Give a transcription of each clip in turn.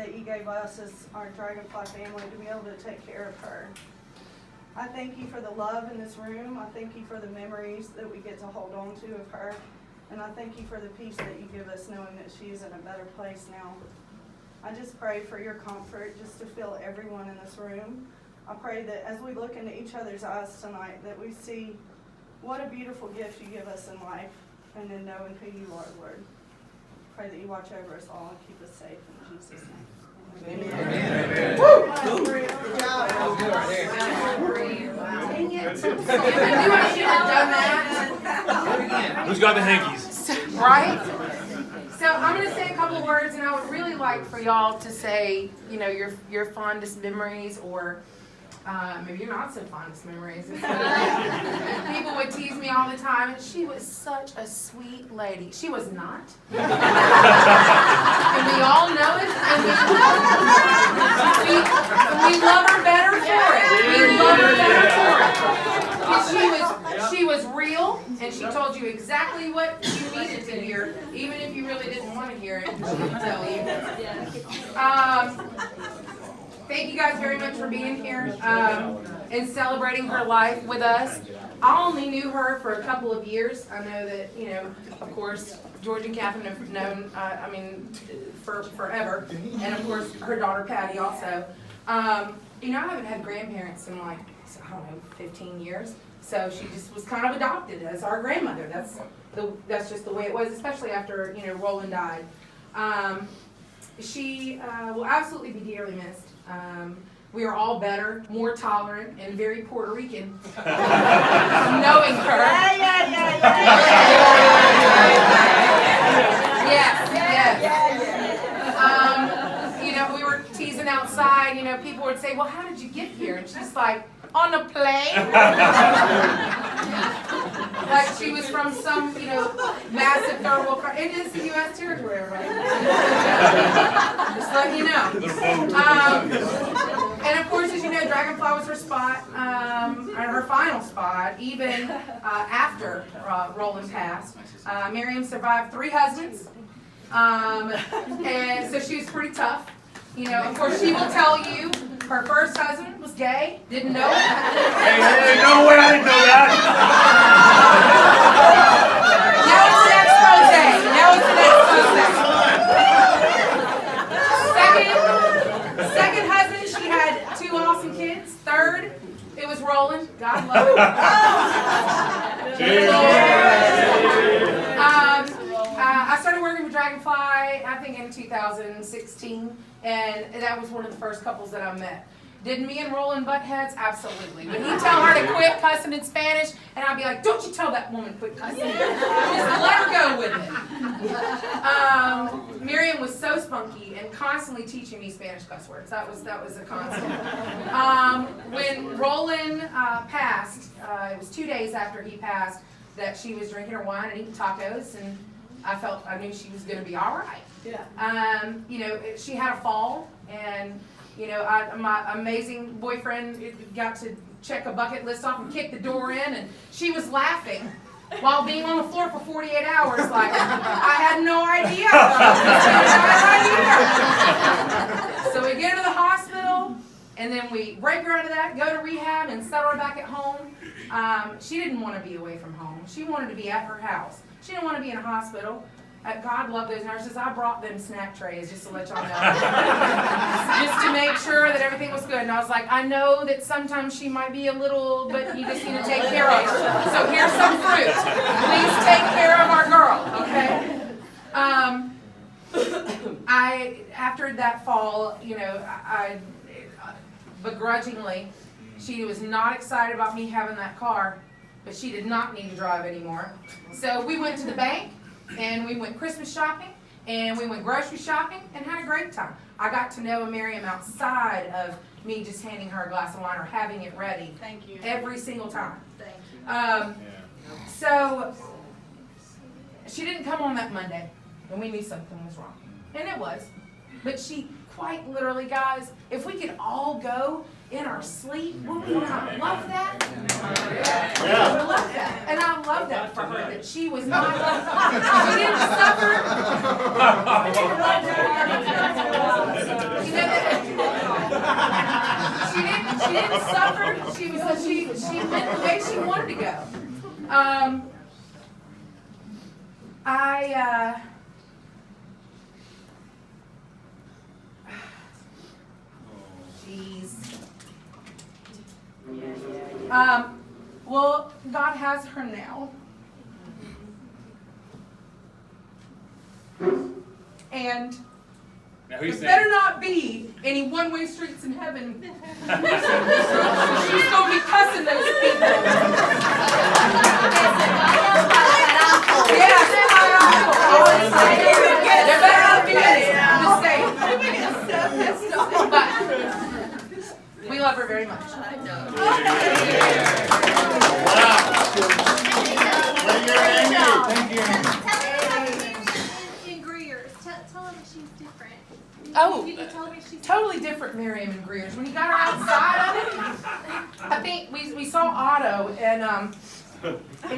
that you gave us as our Dragonfly family to be able to take care of her. I thank you for the love in this room. I thank you for the memories that we get to hold on to of her. And I thank you for the peace that you give us knowing that she is in a better place now. I just pray for your comfort, just to fill everyone in this room. I pray that as we look into each other's eyes tonight, that we see what a beautiful gift you give us in life, and in knowing who you are, Lord. Pray that you watch over us all and keep us safe in Jesus' name. Amen. Amen. Woo! Good job. Dang it. Who's got the hankies? Right? So I'm going to say a couple words, and I would really like for y'all to say, you know, your fondest memories, or maybe your not so fondest memories. People would tease me all the time, and she was such a sweet lady. She was not. And we all know it, and we love her better for it. We love her better for it. She was real, and she told you exactly what you needed to hear, even if you really didn't want to hear it. She would tell you. Thank you guys very much for being here and celebrating her life with us. I only knew her for a couple of years. I know that, you know, of course, George and Catherine have known, for forever. And of course, her daughter Patty also. You know, I haven't had grandparents in like, I don't know, 15 years. So she just was kind of adopted as our grandmother. That's just the way it was, especially after, you know, Roland died. She will absolutely be dearly missed. We are all better, more tolerant, and very Puerto Rican knowing her. Yes. You know, we were teasing outside. You know, people would say, "Well, how did you get here?" And she's like, "On a plane." Like she was from some, you know, massive third world country. It is the U.S. territory, everybody. Just letting you know. And of course, as you know, Dragonfly was her spot, her final spot, even after Roland passed. Miriam survived 3 husbands, and so she was pretty tough. You know, of course, she will tell you her first husband was gay, didn't know it. Hey, no way, I didn't know that. Now it's an expose. Second husband, she had 2 awesome kids. Third, it was Roland. God love him. I started working with Dragonfly, I think in 2016, and that was one of the first couples that I met. Did me and Roland butt heads? Absolutely. Would he tell her to quit cussing in Spanish? And I'd be like, don't you tell that woman to quit cussing. Just let her go with it. Miriam was so spunky and constantly teaching me Spanish cuss words. That was a constant. When Roland passed, it was 2 days after he passed, that she was drinking her wine and eating tacos, and I knew she was going to be all right. Yeah. You know, she had a fall, and you know, my amazing boyfriend got to check a bucket list off and kick the door in, and she was laughing while being on the floor for 48 hours. Like, I had no idea. So we get her to the hospital, and then we break her out of that, go to rehab, and settle her back at home. She didn't want to be away from home. She wanted to be at her house. She didn't want to be in a hospital. God love those nurses. I brought them snack trays just to let y'all know. Just to make sure that everything was good. And I was like, I know that sometimes she might be a little, but you just need to take care of her. So here's some fruit. Please take care of our girl, okay? After that fall, you know, I begrudgingly, she was not excited about me having that car, but she did not need to drive anymore. So we went to the bank, and we went Christmas shopping, and we went grocery shopping, and had a great time. I got to know Miriam outside of me just handing her a glass of wine or having it ready. Thank you. Every single time. Thank you. So she didn't come on that Monday, and we knew something was wrong. And it was. But she quite literally, guys, if we could all go in our sleep, would we not love that? Yeah. We love that. And I love that for her, that she was not, she didn't suffer. didn't suffer. She went the way she wanted to go. Jeez. Well, God has her now. And Now there who's better saying? not be any one-way streets in heaven. She's gonna be cussing those people. Yes, my uncle. There better not be any. I'm just saying. But we love her very much. Thank you. In Greer's, tell her that she's different. Oh, You can tell her she's totally different Miriam and Greer's. When you got her outside of it, I think we saw Otto and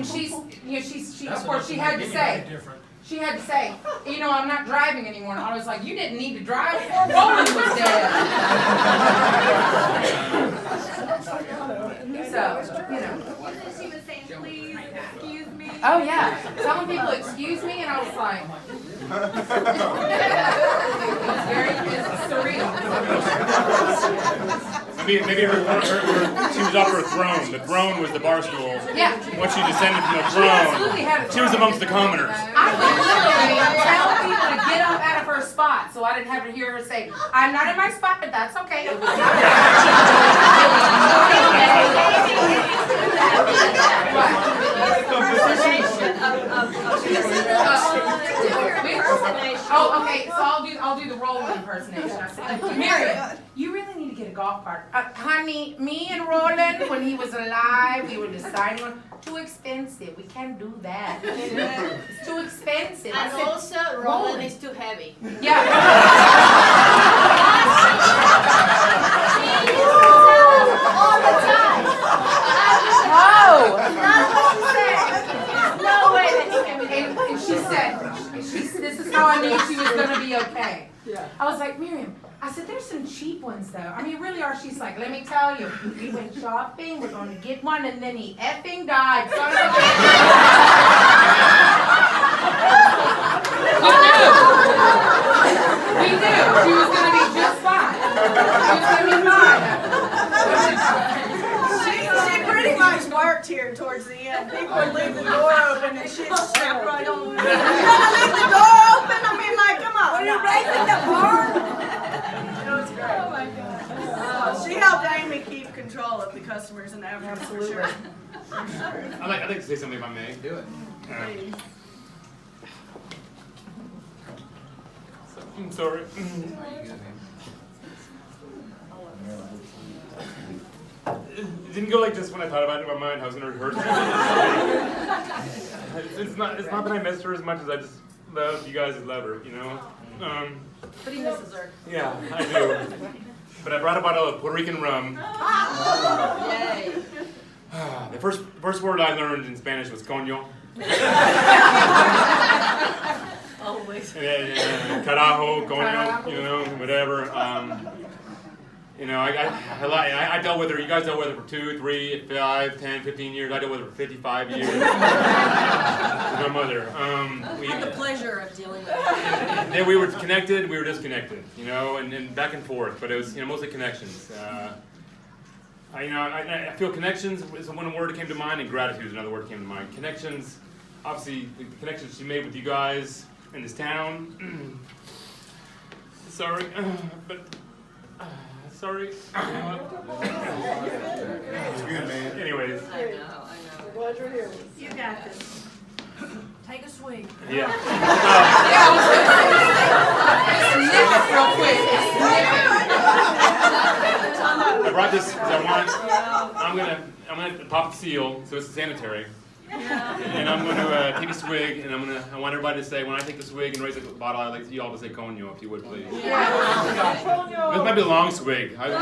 she's of course she had to say, I'm not driving anymore. And I was like, you didn't need to drive before Roland was dead. So, She was saying, please, excuse me. oh yeah, telling people excuse me, and I was like, it's surreal. Maybe she was off her throne. The throne was the bar stool. Yeah. Once she descended from the absolutely had a throne, she was amongst the commoners. I would literally tell people to get up out of her spot, so I didn't have to hear her say, I'm not in my spot, but that's okay. Oh, okay. So I'll do the Roland impersonation. I said, Miriam, you really need to get a golf cart. Honey, me and Roland, when he was alive, we were deciding on too expensive. We can't do that. It's too expensive. I And said, also, Roland is too heavy. yeah. All the time. Oh. That's what she said. No way that you can be And she said, this is how I knew she was going to be okay. I was like, Miriam, I said, there's some cheap ones though. I mean, really are. She's like, let me tell you, we went shopping, we're going to get one, and then he effing died. Son of a bitch. We knew she was going to be just fine. She was going to be fine. She pretty much worked here towards the end. People would leave the door open and she'd snap right on. You gotta leave the door open? I mean, like, come on. Are you raising the barn? It was great. Oh my God. She helped Amy keep control of the customers and everything for sure. I'd like to say something if I may. Do it. Please. I'm sorry. It didn't go like this when I thought about it in my mind. I was going to rehearse it. It's not that I missed her as much as I just love you guys as love her, you know? But he misses her. Yeah, I do. But I brought a bottle of Puerto Rican rum. Yay. The first word I learned in Spanish was coño. Always. Carajo, coño, you know, whatever. I dealt with her. You guys dealt with her for 2, 3, 5, 10, 15 years. I dealt with her for 55 years. My mother. I had the pleasure of dealing with her. Then we were connected. We were disconnected. You know, and back and forth. But it was mostly connections. I feel connections is one word that came to mind, and gratitude is another word that came to mind. Connections, obviously, the connections she made with you guys in this town. Sorry, but. Sorry. It's good, man. Anyways. I know. Glad you're here. You got this. Take a swing. Yeah. Snip it real quick. I brought this because I'm gonna pop the seal, so it's sanitary. And I'm going to take a swig, and I want everybody to say, when I take the swig and raise the bottle, I'd like you all to say coño, if you would, please. This might be a long swig. I would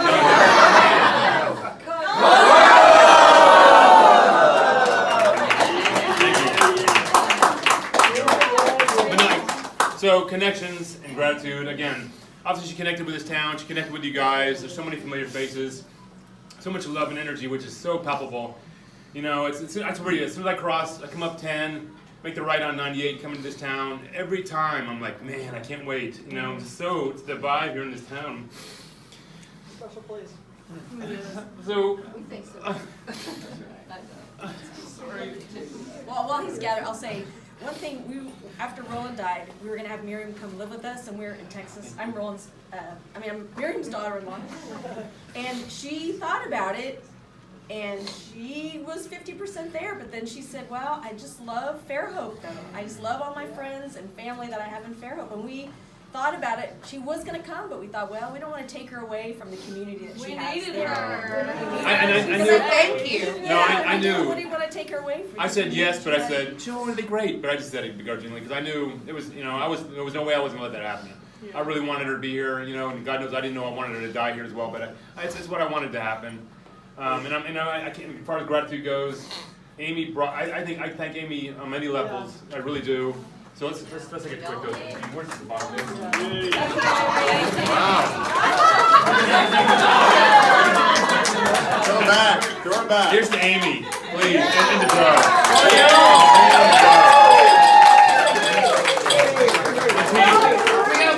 tell you. So connections and gratitude, again, obviously she connected with this town, she connected with you guys, there's so many familiar faces. so much love and energy, which is so palpable. You know, that's where as soon as I cross, I come up 10, make the right on 98, come into this town. Every time I'm like, man, I can't wait. You know, it's the vibe here in this town. Special place. So, We think so. sorry. Well, while he's gathered, I'll say, one thing, after Roland died, we were going to have Miriam come live with us, and we're in Texas. I'm Miriam's daughter-in-law. And she thought about it, and she was 50% there, but then she said, well, I just love Fairhope, though. I just love all my friends and family that I have in Fairhope. And we thought about it. She was going to come, but we thought, well, we don't want to take her away from the community that she has needed there. her. I knew. Thank you. No, I knew. What do you want to take her away from? I said yes, but I said, sure, it'd be great. But I just said it begrudgingly because I knew it was, there was no way I wasn't going to let that happen. I really wanted her to be here, and God knows I didn't know I wanted her to die here as well, but it's what I wanted to happen. I can't, as far as gratitude goes, Amy brought, I thank Amy on many levels. I really do. So let's take a quick go. Where's the bottle? Wow. Throw it back. Here's to Amy, please, in the jar.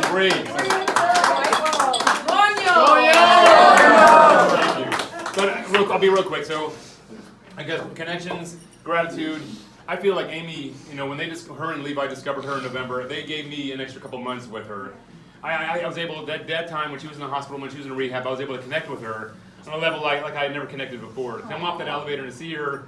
Great. Thank you. But I'll be real quick. So, I guess connections, gratitude. I feel like Amy, when her and Levi discovered her in November, they gave me an extra couple months with her. I was able, at that time when she was in the hospital, when she was in rehab, I was able to connect with her on a level like I had never connected before. To come off that elevator and to see her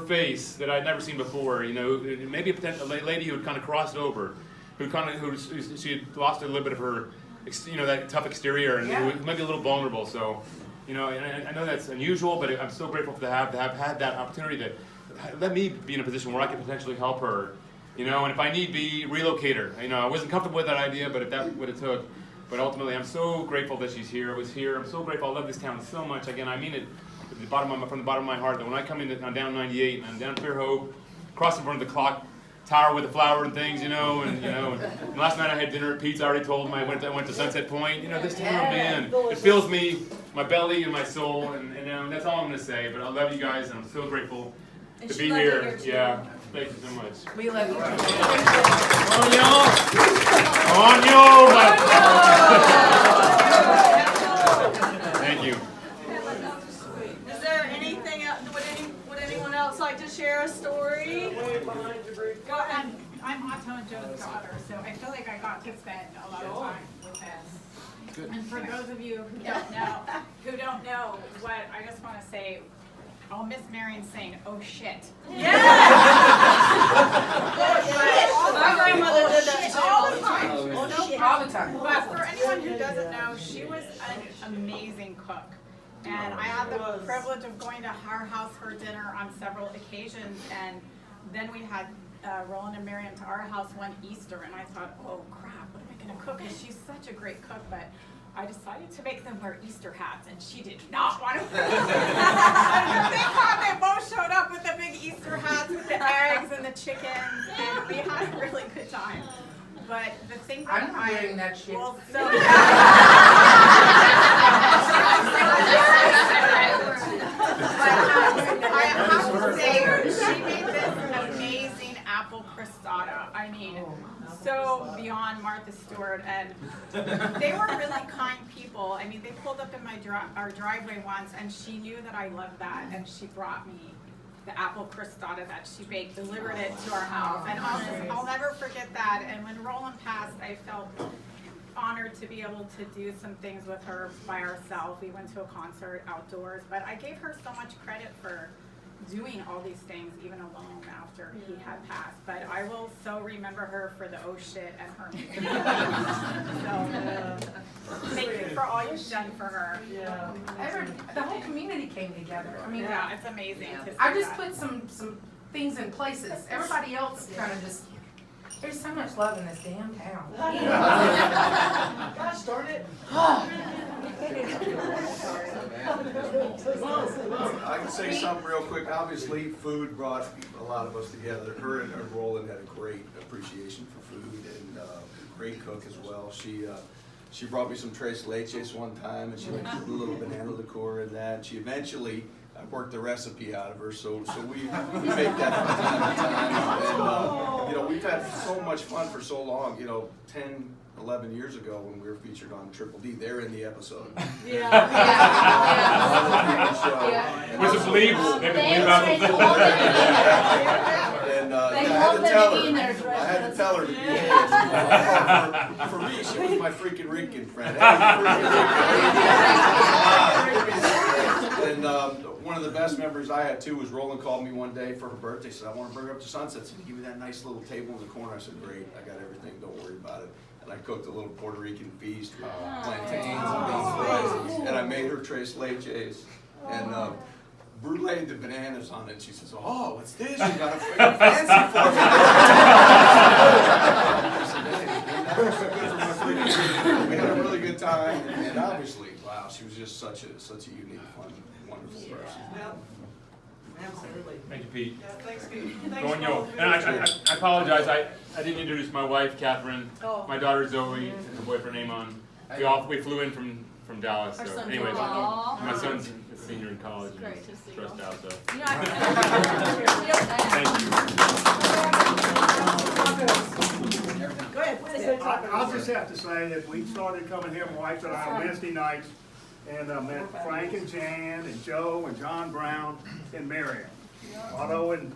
face that I'd never seen before, maybe a lady who had kind of crossed over, she had lost a little bit of her, that tough exterior and who might be a little vulnerable. So, and I know that's unusual, but I'm so grateful to have had that opportunity to let me be in a position where I can potentially help her, and if I need be, relocate her. I wasn't comfortable with that idea, but if that's what it took. But ultimately, I'm so grateful that she's here. Was here. I'm so grateful. I love this town so much. Again, I mean it from the bottom of my heart. That when I come in on down 98 and I'm down Fairhope, crossing in front of the clock tower with the flower and things, and last night I had dinner at Pete's. I already told him I went to Sunset Point. This town, man, it fills me, my belly and my soul, and that's all I'm gonna say. But I love you guys, and I'm so grateful to be here. Yeah, thank you so much. We love you. On you, Thank you. Is there anything else, would anyone else like to share a story? Go ahead. I'm Otto and Joe's daughter, so I feel like I got to spend a lot of time with them. And for those of you who don't know what, I just want to say, I'll miss Miriam saying, "Oh shit." Yeah! My grandmother did that too. All the time. All the time. But for anyone who doesn't know, she was an amazing cook. And I had the privilege of going to her house for dinner on several occasions. And then we had Roland and Miriam to our house one Easter. And I thought, oh crap, what am I going to cook? And she's such a great cook. But I decided to make them wear Easter hats, and she did not want to wear Easter hats. They both showed up with the big Easter hats with the eggs and the chickens, and we had a really good time. But the thing that I'm not wearing that shit. Well, so I have to say, she made this amazing apple crostata. I mean, so beyond Martha Stewart, and they were really kind people. I mean, they pulled up in our driveway once, and she knew that I loved that, and she brought me the apple crostata that she baked, delivered it to our house, and I'll never forget that. And when Roland passed, I felt honored to be able to do some things with her by ourselves. We went to a concert outdoors, but I gave her so much credit for doing all these things even alone after he had passed. But I will so remember her for the oh shit and her so thank you for all you've done for her. Yeah. The whole community came together. I mean, Yeah, it's amazing to see I just that. put some things in places. Everybody else kind of just, there's so much love in this damn town. Gosh darn it. I can say something real quick. Obviously, food brought a lot of us together. Her and Roland had a great appreciation for food and great cook as well. She she brought me some tres leches one time, and she like put a little banana liqueur in that. She eventually, I worked the recipe out of her, so we make that from time to time. And, you know, we've had so much fun for so long. You know, 10, 11 years ago when we were featured on Triple D, they're in the episode. Yeah. Was it bleep? Maybe bleep out the thing. And I had to tell her to be here. For me, she was my freaking Rican friend. And one of the best memories I had too was Roland called me one day for her birthday. Said, I want to bring her up to Sunset. Said, give me that nice little table in the corner. I said, great, I got everything, don't worry about it. And I cooked a little Puerto Rican feast with plantains and beans fries. And I made her tres leches. And brulee the bananas on it. She says, oh, what's this? You got a freaking fancy for me. We had a really good time. And obviously, wow, she was just such a unique, fun, wonderful person. Absolutely. Thank you, Pete. Yeah, thanks, Pete. Thanks Going for all yo. the And videos. I apologize. I didn't introduce my wife, Catherine. Oh. My daughter Zoe, and her boyfriend Amon. We flew in from Dallas. Our So, son's anyways, Aw. my son's a senior in college and Great to he's see stressed you. out. So, You know, I thank you. Go ahead. I'll just have to say that we started coming here, my wife and I, on Wednesday nights, and met Frank and Jan and Joe and John Brown and Miriam. Otto and,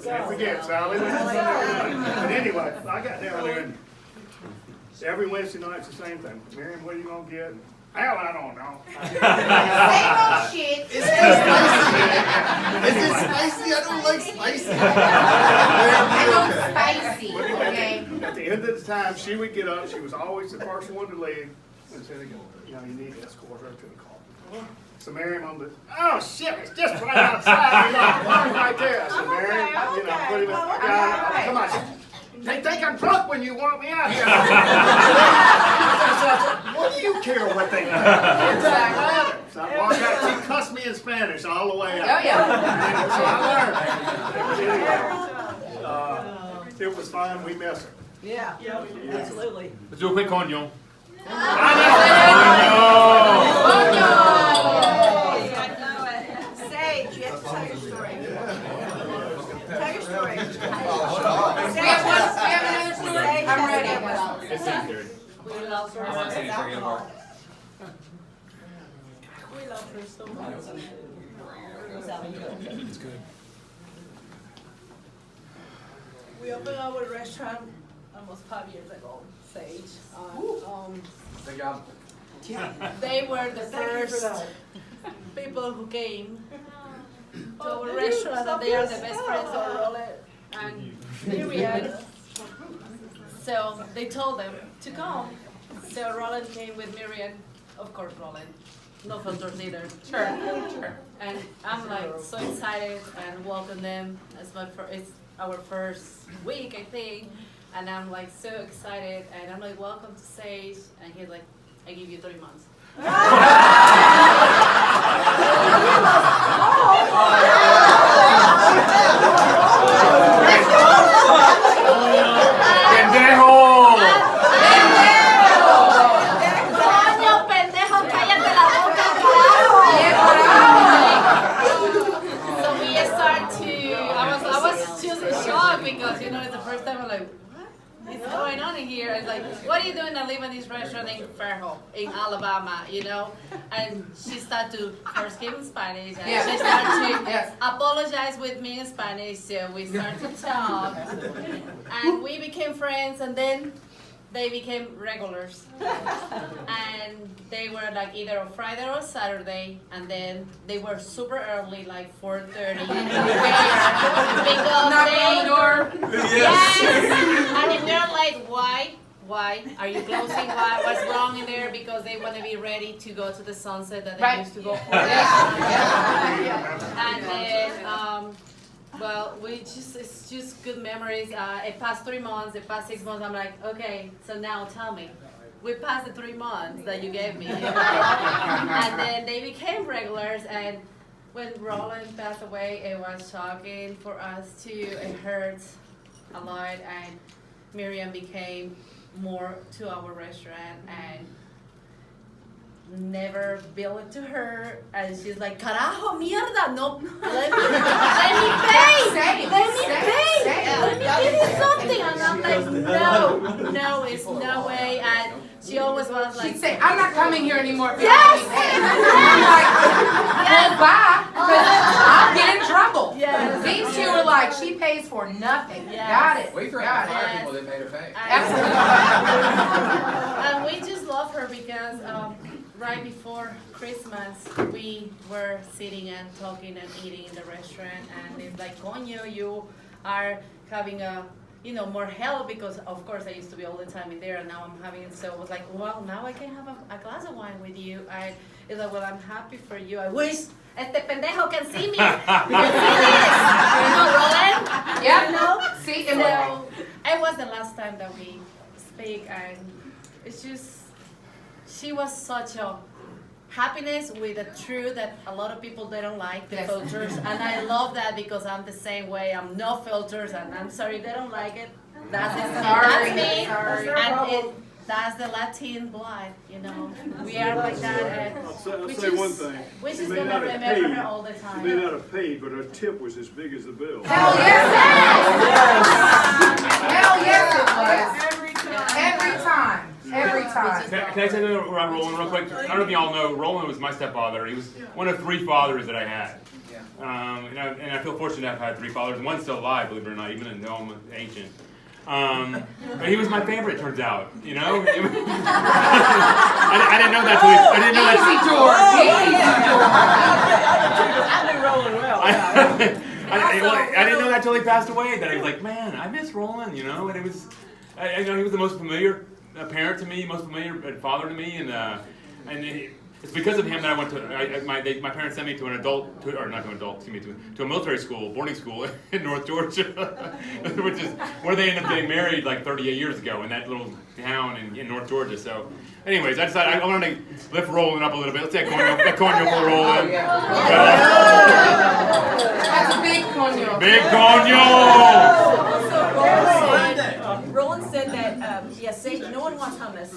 can't forget Sally. But anyway, I got down there and every Wednesday night it's the same thing. Miriam, what are you gonna get? Hell, I don't know. Same old shit. Is it spicy? I don't like spicy. I know spicy, okay? At the end of the time, she would get up. She was always the first one to leave and say, you know, you need to escort her to the car. So Miriam on the, oh shit, it's just right outside. You know, right there. I said, Miriam, you know, put him in. Come on. They think I'm drunk when you want me out here. What do you care what they think? Exactly. So she cussed me in Spanish all the way out. Oh, yeah. So I learned. It was fun. We miss her. Yeah, absolutely. Let's do a quick coño. Oh, Sage, you have to tell your story. Tell your story. We have another story? I'm ready. It's Saturday. We love her. I want to see you forget about. We love her so much. It's good. We opened our restaurant almost 5 years ago, Sage. Good job. They were the Thank you for first that. people who came to our restaurant, and they are the best friends of Roland and Miriam. So they told them to come. So Roland came with Miriam, of course Roland. No filters either. Sure. And I'm like so excited and welcome them. It's our first week, I think. And I'm like so excited, and I'm like, welcome to Sage. And he's like, I give you 3 months. ¡Pendejo! ¡Coño, pendejo, cállate la boca, carajo! So we start to, I was just in shock because, you know, it's the first time I'm like, what is going on in here? It's like, what are you doing? I live in this restaurant in Fairhope, in Alabama, you know? And she started to first give in Spanish, and she started to apologize with me in Spanish, so we started to talk. And we became friends, and then they became regulars. And they were like either on Friday or Saturday, and then they were super early, like 4:30. Because Knocking on the door. Yes. And if they're like, why? Why are you closing? Why? What's wrong in there? Because they want to be ready to go to the sunset that they used to go for. And then, well, it's just good memories. It passed 3 months, it passed 6 months. I'm like, okay, so now tell me. We passed the 3 months that you gave me. And then they became regulars, and when Roland passed away, it was shocking for us too. It hurts a lot, and Miriam became more to our restaurant and never bill it to her, and she's like, carajo, mierda, no, let me pay, let me give you something, and I'm like, no, it's no way, and she always was like, She'd say, I'm not coming here anymore if you yes, don't pay. I'm like, well, bye, because I'll get in trouble. yes, These two were like, she pays for nothing. Yes. Got it. We threatened Got to it. fire people that made her pay. And we just love her because right before Christmas, we were sitting and talking and eating in the restaurant, and it's like, coño, you are having more help, because of course I used to be all the time in there, and now I'm having it. So it was like, well, now I can have a glass of wine with you. And it's like, well, I'm happy for you. I wish este pendejo can see me. Can see this. Roland? Yeah. See, and So it was the last time that we speak, and it's just, she was such a happiness with a truth that a lot of people, they don't like the Yes. filters, and I love that because I'm the same way. I'm no filters, and I'm sorry if they don't like it. That's me. Sorry. And that's the Latin blood, We are like that, and I'll say we one just- thing. we're She just may gonna not have remember paid. her all the She time. may not have paid, but her tip was as big as the bill. Hell yes, Hell yes, it was. Every time. Every time. Can I tell you about Roland real quick? I don't know if y'all know, Roland was my stepfather. He was one of 3 fathers that I had. And I feel fortunate to have had 3 fathers. One's still alive, believe it or not, even though I'm ancient. But he was my favorite, turns out. I didn't know that till I didn't know that. I didn't know that till he passed away. That I was like, man, I miss Roland. And it was, he was the most familiar parent to me, most familiar father to me, and it's because of him that I went to. My parents sent me to a military school, boarding school in North Georgia, which is where they ended up getting married like 38 years ago in that little town in North Georgia. So, anyways, I decided I wanted to lift Roland up a little bit. Let's say a coño for Roland. That's a big coño. Big coño. Roland said that, no one wants hummus.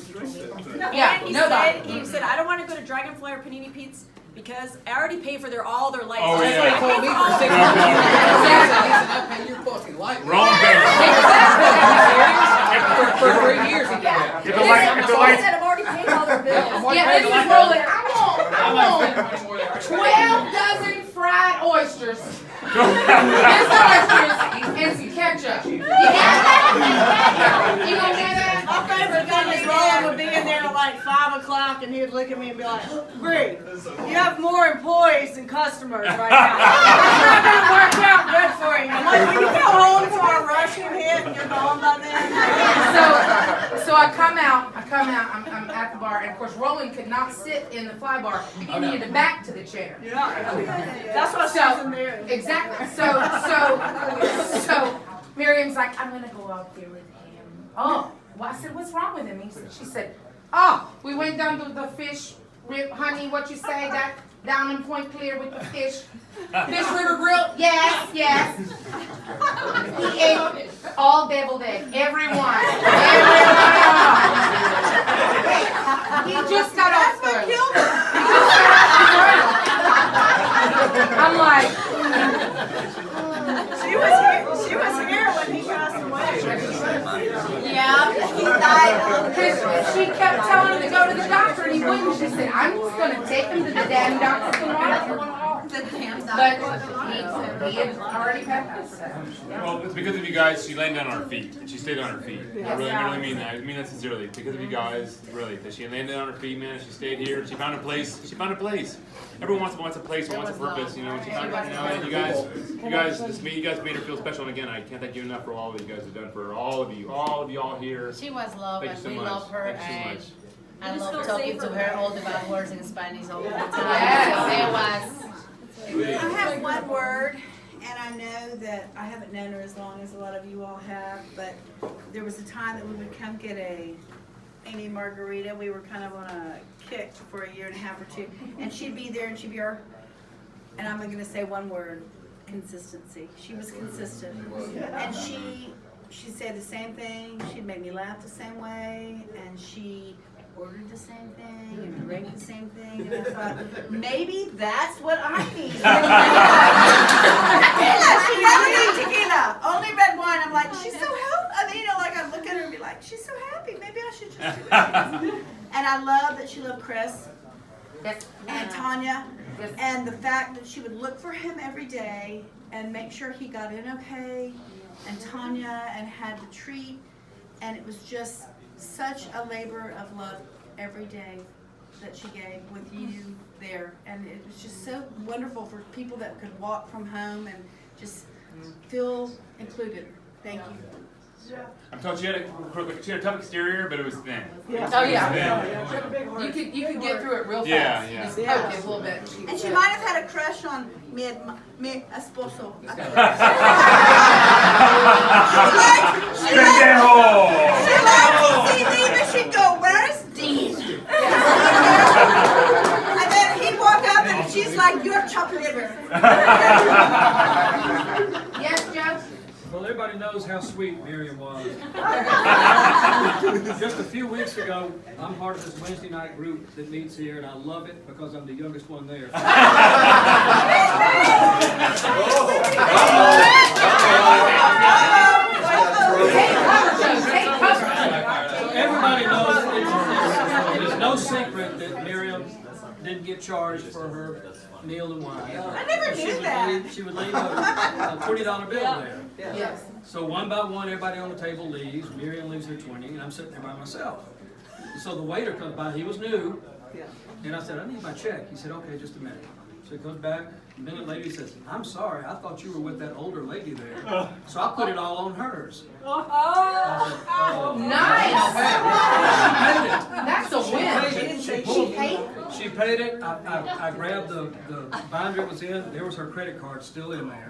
Yeah, And nobody. he said, I don't want to go to Dragonfly or Panini Pete's because I already paid for all their lights. Oh, I yeah. paid for all For 6 their months. lights. I pay your fucking light. Roland paid. For 3 years he did that. If the lights, He said, I've already paid all their bills. Yeah, this is rolling. I want 12 dozen fried oysters. Just oysters and some ketchup. You gonna get that? My favorite thing is Roland would be in there at like 5 o'clock and he'd look at me and be like, Bree, you have more employees than customers right now. That's not gonna work out good for you. I'm like, when you go home to our Russian hit and you're gone by then. So I come out, I'm at the bar, and of course Roland could not sit in the fly bar. He needed to back to the chair. That's what she's in there. Exactly. So Miriam's like, I'm gonna go out there with him. Oh, well, I said, what's wrong with him? She said, oh, we went down to the fish, honey, what you say, that down in Point Clear with the fish river grill? Yes. He ate all deviled egg, everyone. He just got off the grill. I'm like, She was here when he passed away. yeah, he died. Because she kept telling him to go to the doctor and he wouldn't. She said, I'm just going to take him to the damn doctor tomorrow. But he had already passed. Well, it's because of you guys. She landed on her feet. She stayed on her feet. I really mean that. I mean that sincerely. It's because of you guys, really. That she landed on her feet, man. She stayed here. She found a place. Everyone wants a place, wants a purpose, And she found, and you guys made her feel special. And again, I can't thank you enough for all that you guys have done for all of you all here. She was loved, Thank you and so we much. love her, Thank you so and much. I love talking to her all the bad words in Spanish all the time. Yes. So it was. I have one word, and I know that I haven't known her as long as a lot of you all have, but there was a time that we would come get a Amy Margarita. We were kind of on a kick for a year and a half or 2, and she'd be there and she'd be our, and I'm going to say one word, consistency. She was consistent, and she she'd say the same thing, she'd make me laugh the same way, and she ordered the same thing and drank the same thing, and I thought, maybe that's what I need. Tequila, she never did tequila, only red wine. I'm like, she's so healthy. I mean, like I look at her and be like, she's so happy, maybe I should just do that. And I love that she loved Chris and Tanya, and the fact that she would look for him every day and make sure he got in okay, and Tanya, and had the treat, and it was just such a labor of love every day that she gave with you there, and it was just so wonderful for people that could walk from home and just feel included. Thank you. I'm told she had a tough exterior, but it was thin. Oh, yeah. Thin. You could get through it real fast. Yeah. Just poke it a little bit. And she might have had a crush on mi esposo. She liked to see Dean, and she'd go, "Where is Dean?" And then he'd walk up, and she's like, "You're chopped liver." Yes, Joe? Well, everybody knows how sweet Miriam was. Just a few weeks ago, I'm part of this Wednesday night group that meets here, and I love it because I'm the youngest one there. So everybody knows it's no secret that Miriam didn't get charged for her meal and wine. I never knew that. She would leave a $20 bill there. Yes. So one by one, everybody on the table leaves. Miriam leaves her 20, and I'm sitting there by myself. So the waiter comes by. He was new. And I said, "I need my check." He said, "Okay, just a minute." So he comes back. A minute later, he says, "I'm sorry. I thought you were with that older lady there." So I put it all on hers. I said, Nice. That's a win. She paid it. I grabbed the binder it was in. There was her credit card still in there.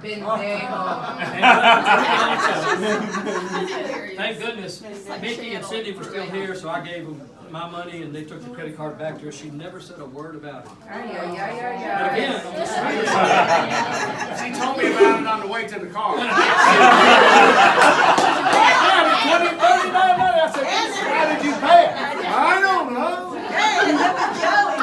Thank goodness Mickey and Cindy were still here, so I gave them my money and they took the credit card back to her. She never said a word about it. But again, She told me about it on the way to the car. I said, "How did you pay it?" I don't know. And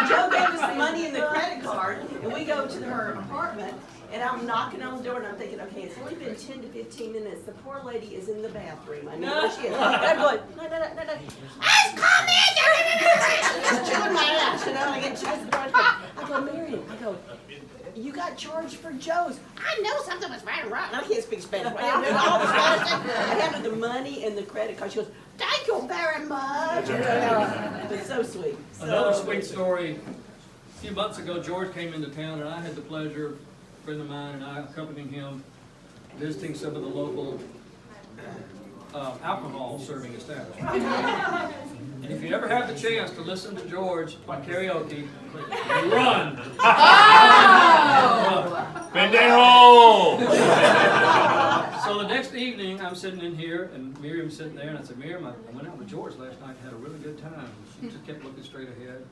Joe gave us the money in the credit card, and we go to her apartment, and I'm knocking on the door, and I'm thinking, okay, it's only been 10 to 15 minutes. The poor lady is in the bathroom. I know where she is. And I'm going, no. Ice, call me! She's chewing my ass, you know, and I get chewing the door. I go, Miriam, you got charged for Joe's. I know something was right or wrong. I can't speak Spanish. I had the money and the credit card. She goes, thank you very much. It was so sweet. Another sweet story. A few months ago, George came into town, and I had the pleasure, a friend of mine and I accompanying him, visiting some of the local alcohol serving establishments. And if you ever have the chance to listen to George on karaoke, run! Pendejo! So the next evening, I'm sitting in here, and Miriam's sitting there, and I said, "Miriam, I went out with George last night and had a really good time." She just kept looking straight ahead.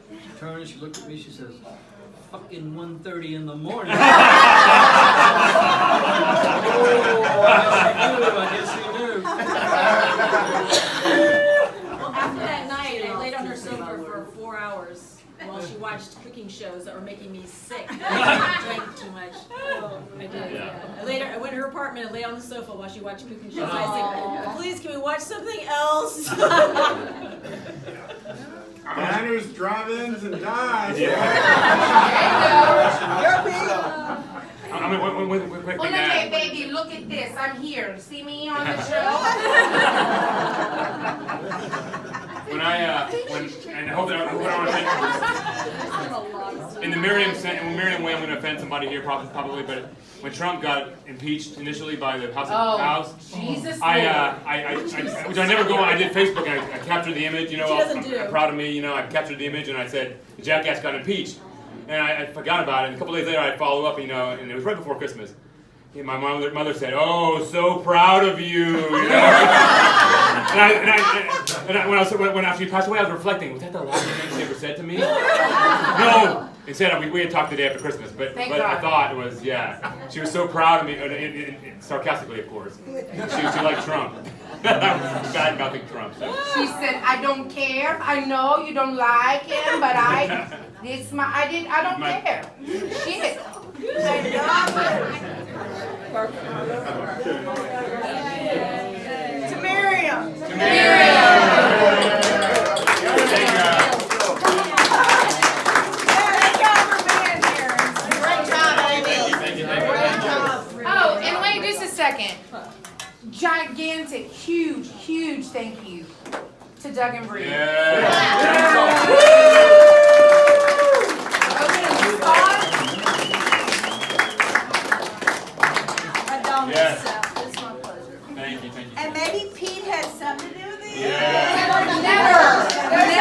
She turned and she looked at me, she says, "Fucking 1:30 in the morning." I guess she knew. Well, after that night, I laid on her sofa for 4 hours while she watched cooking shows that were making me sick. I drank too much. I did. Yeah. I went to her apartment and lay on the sofa while she watched cooking shows. I said, "Please, can we watch something else?" Diners, drive-ins, and dives. Well, okay, baby, look at this. I'm here. See me on the show? And I hope that I want to in the Miriam way, I'm going to offend somebody here probably, but when Trump got impeached initially by the House, Jesus, which I never go on. I did Facebook. I captured the image. You know, I'm proud of me. You know, I captured the image and I said the jackass got impeached, and I forgot about it. And a couple days later, I'd follow up. You know, and it was right before Christmas. And my mother said, "Oh, so proud of you." You know? and when after she passed away, I was reflecting. Was that the last thing she ever said to me? No. Instead, we had talked the day after Christmas, but Thank I God. thought it was, she was so proud of me, sarcastically, of course. She liked Trump. I was bad mouthing Trump. So. She said, I don't care. I know you don't like him, but I don't care. Shit. To Miriam. To Miriam. Oh, and wait just a second. Gigantic, huge thank you to Doug and Bree. I don't Yes. myself. It's my pleasure. Thank you. And maybe Pete had something to do with it? Yeah. Never.